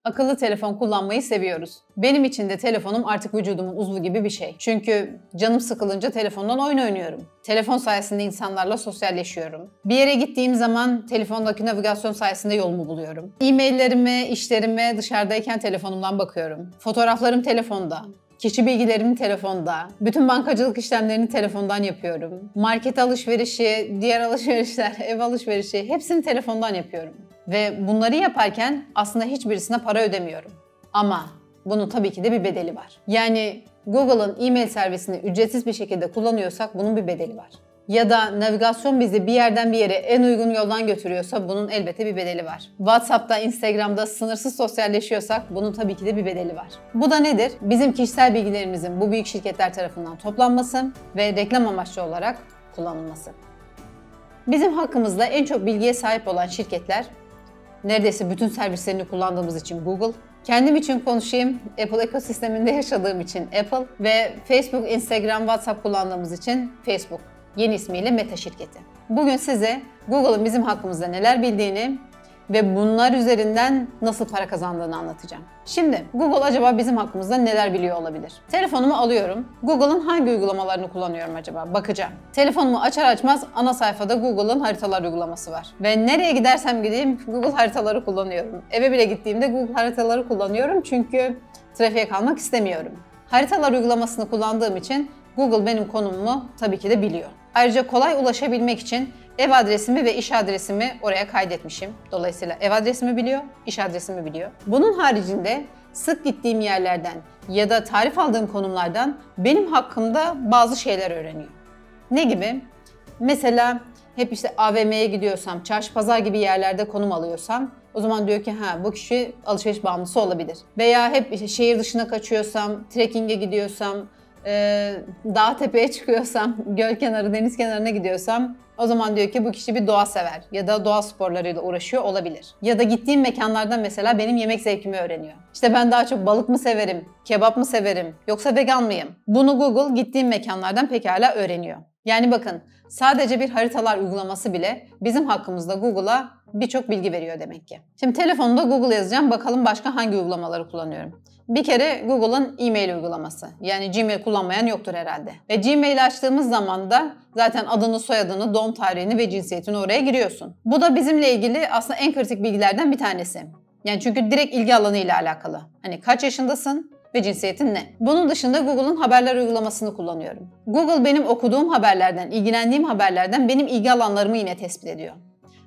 Akıllı telefon kullanmayı seviyoruz. Benim için de telefonum artık vücudumun uzvu gibi bir şey. Çünkü canım sıkılınca telefondan oyun oynuyorum. Telefon sayesinde insanlarla sosyalleşiyorum. Bir yere gittiğim zaman telefondaki navigasyon sayesinde yolumu buluyorum. E-maillerime, işlerime dışarıdayken telefonumdan bakıyorum. Fotoğraflarım telefonda. Kişi bilgilerimi telefonda, bütün bankacılık işlemlerini telefondan yapıyorum. Market alışverişi, diğer alışverişler, ev alışverişi hepsini telefondan yapıyorum. Ve bunları yaparken aslında hiçbirisine para ödemiyorum. Ama bunun tabii ki de bir bedeli var. Yani Google'ın e-mail servisini ücretsiz bir şekilde kullanıyorsak bunun bir bedeli var. Ya da navigasyon bizi bir yerden bir yere en uygun yoldan götürüyorsa bunun elbette bir bedeli var. WhatsApp'ta, Instagram'da sınırsız sosyalleşiyorsak bunun tabii ki de bir bedeli var. Bu da nedir? Bizim kişisel bilgilerimizin bu büyük şirketler tarafından toplanması ve reklam amaçlı olarak kullanılması. Bizim hakkımızda en çok bilgiye sahip olan şirketler, neredeyse bütün servislerini kullandığımız için Google, kendim için konuşayım, Apple ekosisteminde yaşadığım için Apple ve Facebook, Instagram, WhatsApp kullandığımız için Facebook. Yeni ismiyle Meta şirketi. Bugün size Google'ın bizim hakkımızda neler bildiğini ve bunlar üzerinden nasıl para kazandığını anlatacağım. Şimdi Google acaba bizim hakkımızda neler biliyor olabilir? Telefonumu alıyorum. Google'ın hangi uygulamalarını kullanıyorum acaba? Bakacağım. Telefonumu açar açmaz ana sayfada Google'ın haritalar uygulaması var. Ve nereye gidersem gideyim Google haritaları kullanıyorum. Eve bile gittiğimde Google haritaları kullanıyorum çünkü trafiğe kalmak istemiyorum. Haritalar uygulamasını kullandığım için Google benim konumumu tabii ki de biliyor. Ayrıca kolay ulaşabilmek için ev adresimi ve iş adresimi oraya kaydetmişim. Dolayısıyla ev adresimi biliyor, iş adresimi biliyor. Bunun haricinde sık gittiğim yerlerden ya da tarif aldığım konumlardan benim hakkımda bazı şeyler öğreniyor. Ne gibi? Mesela hep işte AVM'ye gidiyorsam, çarşı pazar gibi yerlerde konum alıyorsam o zaman diyor ki bu kişi alışveriş bağımlısı olabilir. Veya hep işte şehir dışına kaçıyorsam, trekking'e gidiyorsam, dağ tepeye çıkıyorsam, göl kenarı, deniz kenarına gidiyorsam o zaman diyor ki bu kişi bir doğa sever ya da doğa sporlarıyla uğraşıyor olabilir. Ya da gittiğim mekanlardan mesela benim yemek zevkimi öğreniyor. İşte ben daha çok balık mı severim, kebap mı severim yoksa vegan mıyım? Bunu Google gittiğim mekanlardan pekala öğreniyor. Yani bakın sadece bir haritalar uygulaması bile bizim hakkımızda Google'a birçok bilgi veriyor demek ki. Şimdi telefonumda Google yazacağım. Bakalım başka hangi uygulamaları kullanıyorum. Bir kere Google'ın e-mail uygulaması. Yani Gmail kullanmayan yoktur herhalde. Ve Gmail açtığımız zaman da zaten adını, soyadını, doğum tarihini ve cinsiyetini oraya giriyorsun. Bu da bizimle ilgili aslında en kritik bilgilerden bir tanesi. Yani çünkü direkt ilgi alanı ile alakalı. Hani kaç yaşındasın ve cinsiyetin ne? Bunun dışında Google'ın haberler uygulamasını kullanıyorum. Google benim okuduğum haberlerden, ilgilendiğim haberlerden benim ilgi alanlarımı yine tespit ediyor.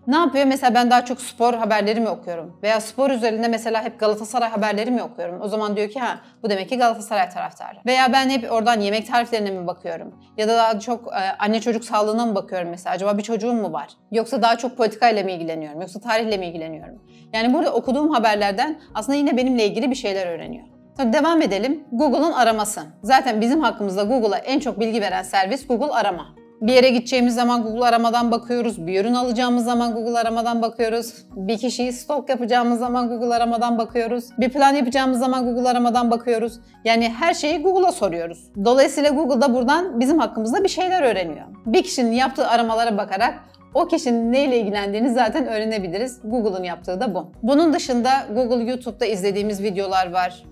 Ne yapıyor? Mesela ben daha çok spor haberleri mi okuyorum? Veya spor üzerinde mesela hep Galatasaray haberleri mi okuyorum? O zaman diyor ki bu demek ki Galatasaray taraftarı. Veya ben hep oradan yemek tariflerine mi bakıyorum? Ya da daha çok anne çocuk sağlığına mı bakıyorum mesela? Acaba bir çocuğum mu var? Yoksa daha çok politikayla mı ilgileniyorum? Yoksa tarihle mi ilgileniyorum? Yani burada okuduğum haberlerden aslında yine benimle ilgili bir şeyler öğreniyor. Sonra devam edelim. Google'ın araması. Zaten bizim hakkımızda Google'a en çok bilgi veren servis Google Arama. Bir yere gideceğimiz zaman Google Aramadan bakıyoruz. Bir ürün alacağımız zaman Google Aramadan bakıyoruz. Bir kişiyi stalk yapacağımız zaman Google Aramadan bakıyoruz. Bir plan yapacağımız zaman Google Aramadan bakıyoruz. Yani her şeyi Google'a soruyoruz. Dolayısıyla Google da buradan bizim hakkımızda bir şeyler öğreniyor. Bir kişinin yaptığı aramalara bakarak o kişinin neyle ilgilendiğini zaten öğrenebiliriz. Google'ın yaptığı da bu. Bunun dışında Google YouTube'da izlediğimiz videolar var.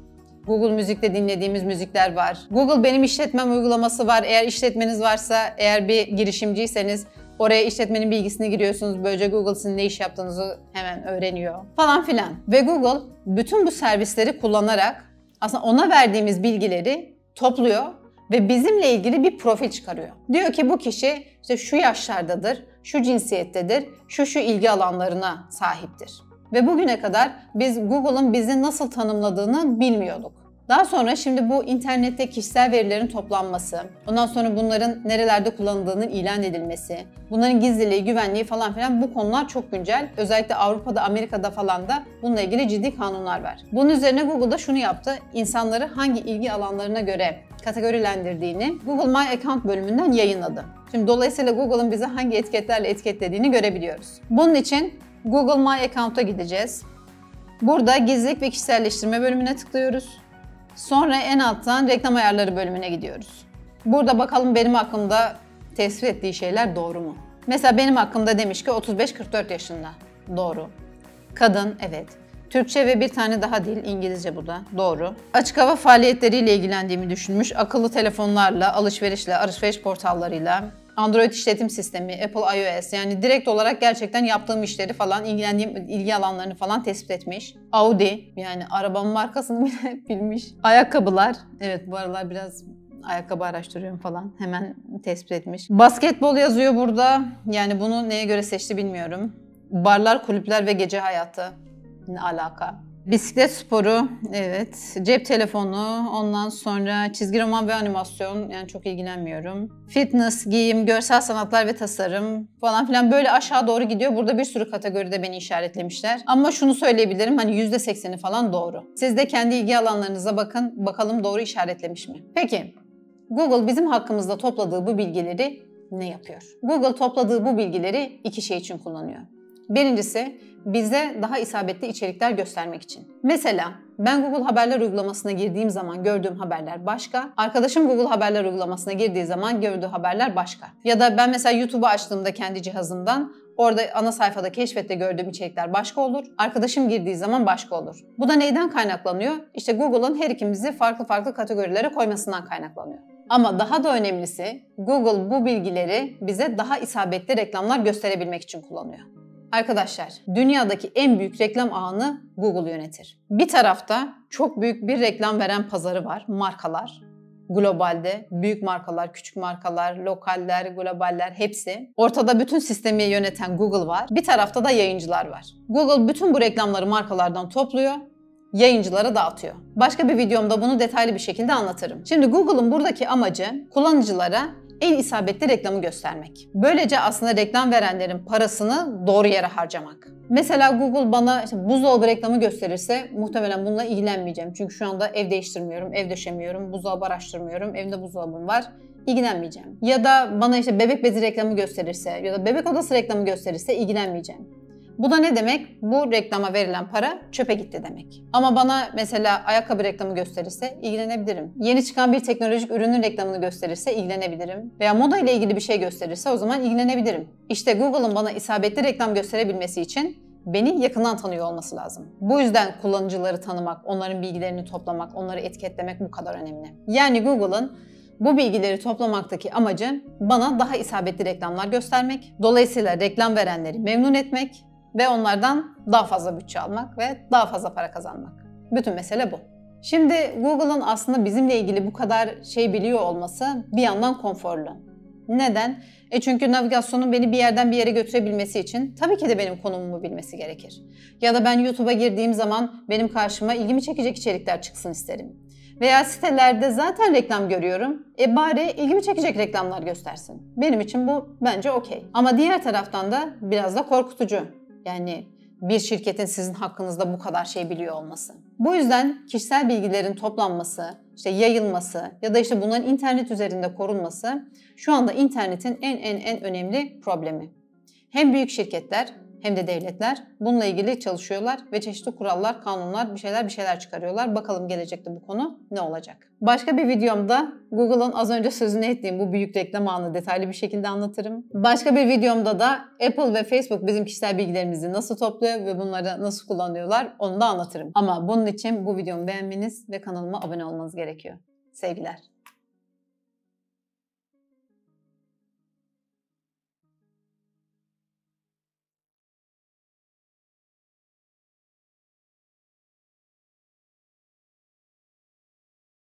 Google Müzik'te dinlediğimiz müzikler var. Google Benim İşletmem uygulaması var. Eğer işletmeniz varsa, eğer bir girişimciyseniz oraya işletmenin bilgisini giriyorsunuz. Böylece Google sizin ne iş yaptığınızı hemen öğreniyor falan filan. Ve Google bütün bu servisleri kullanarak aslında ona verdiğimiz bilgileri topluyor ve bizimle ilgili bir profil çıkarıyor. Diyor ki bu kişi işte şu yaşlardadır, şu cinsiyettedir, şu ilgi alanlarına sahiptir. Ve bugüne kadar biz Google'ın bizi nasıl tanımladığını bilmiyorduk. Daha sonra şimdi bu internette kişisel verilerin toplanması, ondan sonra bunların nerelerde kullanıldığının ilan edilmesi, bunların gizliliği, güvenliği falan filan bu konular çok güncel. Özellikle Avrupa'da, Amerika'da falan da bununla ilgili ciddi kanunlar var. Bunun üzerine Google da şunu yaptı, insanları hangi ilgi alanlarına göre kategorilendirdiğini Google My Account bölümünden yayınladı. Şimdi dolayısıyla Google'ın bizi hangi etiketlerle etiketlediğini görebiliyoruz. Bunun için Google My Account'a gideceğiz. Burada gizlilik ve kişiselleştirme bölümüne tıklıyoruz. Sonra en alttan reklam ayarları bölümüne gidiyoruz. Burada bakalım benim hakkımda tespit ettiği şeyler doğru mu? Mesela benim hakkımda demiş ki 35-44 yaşında. Doğru. Kadın, evet. Türkçe ve bir tane daha dil, İngilizce bu da. Doğru. Açık hava faaliyetleriyle ilgilendiğimi düşünmüş. Akıllı telefonlarla, alışverişle, alışveriş portallarıyla, Android işletim sistemi, Apple iOS, yani direkt olarak gerçekten yaptığım işleri falan, ilgilendiğim ilgi alanlarını falan tespit etmiş. Audi, yani arabanın markasını bile bilmiş. Ayakkabılar, evet bu aralar biraz ayakkabı araştırıyorum falan, hemen tespit etmiş. Basketbol yazıyor burada, yani bunu neye göre seçti bilmiyorum. Barlar, kulüpler ve gece hayatı, ne alaka? Bisiklet sporu, evet. Cep telefonu, ondan sonra çizgi roman ve animasyon, yani çok ilgilenmiyorum. Fitness, giyim, görsel sanatlar ve tasarım falan filan, böyle aşağı doğru gidiyor. Burada bir sürü kategoride beni işaretlemişler. Ama şunu söyleyebilirim, hani %80'i falan doğru. Siz de kendi ilgi alanlarınıza bakın, bakalım doğru işaretlemiş mi? Peki, Google bizim hakkımızda topladığı bu bilgileri ne yapıyor? Google topladığı bu bilgileri iki şey için kullanıyor. Birincisi, bize daha isabetli içerikler göstermek için. Mesela ben Google Haberler uygulamasına girdiğim zaman gördüğüm haberler başka. Arkadaşım Google Haberler uygulamasına girdiği zaman gördüğü haberler başka. Ya da ben mesela YouTube'u açtığımda kendi cihazımdan orada ana sayfada keşfette gördüğüm içerikler başka olur. Arkadaşım girdiği zaman başka olur. Bu da neyden kaynaklanıyor? İşte Google'ın her ikimizi farklı farklı kategorilere koymasından kaynaklanıyor. Ama daha da önemlisi, Google bu bilgileri bize daha isabetli reklamlar gösterebilmek için kullanıyor. Arkadaşlar, dünyadaki en büyük reklam ağını Google yönetir. Bir tarafta çok büyük bir reklam veren pazarı var, markalar. Globalde büyük markalar, küçük markalar, lokaller, globaller hepsi. Ortada bütün sistemi yöneten Google var. Bir tarafta da yayıncılar var. Google bütün bu reklamları markalardan topluyor, yayıncılara dağıtıyor. Başka bir videomda bunu detaylı bir şekilde anlatırım. Şimdi Google'ın buradaki amacı kullanıcılara en isabetli reklamı göstermek. Böylece aslında reklam verenlerin parasını doğru yere harcamak. Mesela Google bana buzdolabı reklamı gösterirse muhtemelen bununla ilgilenmeyeceğim. Çünkü şu anda ev değiştirmiyorum, ev döşemiyorum, buzdolabı araştırmıyorum, evimde buzdolabım var. İlgilenmeyeceğim. Ya da bana bebek bezi reklamı gösterirse ya da bebek odası reklamı gösterirse ilgilenmeyeceğim. Bu da ne demek? Bu reklama verilen para çöpe gitti demek. Ama bana mesela ayakkabı reklamı gösterirse ilgilenebilirim. Yeni çıkan bir teknolojik ürünün reklamını gösterirse ilgilenebilirim. Veya moda ile ilgili bir şey gösterirse o zaman ilgilenebilirim. İşte Google'ın bana isabetli reklam gösterebilmesi için beni yakından tanıyor olması lazım. Bu yüzden kullanıcıları tanımak, onların bilgilerini toplamak, onları etiketlemek bu kadar önemli. Yani Google'ın bu bilgileri toplamaktaki amacı bana daha isabetli reklamlar göstermek, dolayısıyla reklam verenleri memnun etmek ve onlardan daha fazla bütçe almak ve daha fazla para kazanmak. Bütün mesele bu. Şimdi Google'ın aslında bizimle ilgili bu kadar şey biliyor olması bir yandan konforlu. Neden? Çünkü navigasyonun beni bir yerden bir yere götürebilmesi için tabii ki de benim konumumu bilmesi gerekir. Ya da ben YouTube'a girdiğim zaman benim karşıma ilgimi çekecek içerikler çıksın isterim. Veya sitelerde zaten reklam görüyorum. Bari ilgimi çekecek reklamlar göstersin. Benim için bu bence okey. Ama diğer taraftan da biraz da korkutucu. Yani bir şirketin sizin hakkınızda bu kadar şey biliyor olması. Bu yüzden kişisel bilgilerin toplanması, yayılması ya da bunların internet üzerinde korunması şu anda internetin en önemli problemi. Hem büyük şirketler hem de devletler bununla ilgili çalışıyorlar ve çeşitli kurallar, kanunlar, bir şeyler çıkarıyorlar. Bakalım gelecekte bu konu ne olacak? Başka bir videomda Google'ın az önce sözünü ettiğim bu büyük reklam ağını detaylı bir şekilde anlatırım. Başka bir videomda da Apple ve Facebook bizim kişisel bilgilerimizi nasıl topluyor ve bunları nasıl kullanıyorlar onu da anlatırım. Ama bunun için bu videomu beğenmeniz ve kanalıma abone olmanız gerekiyor. Sevgiler.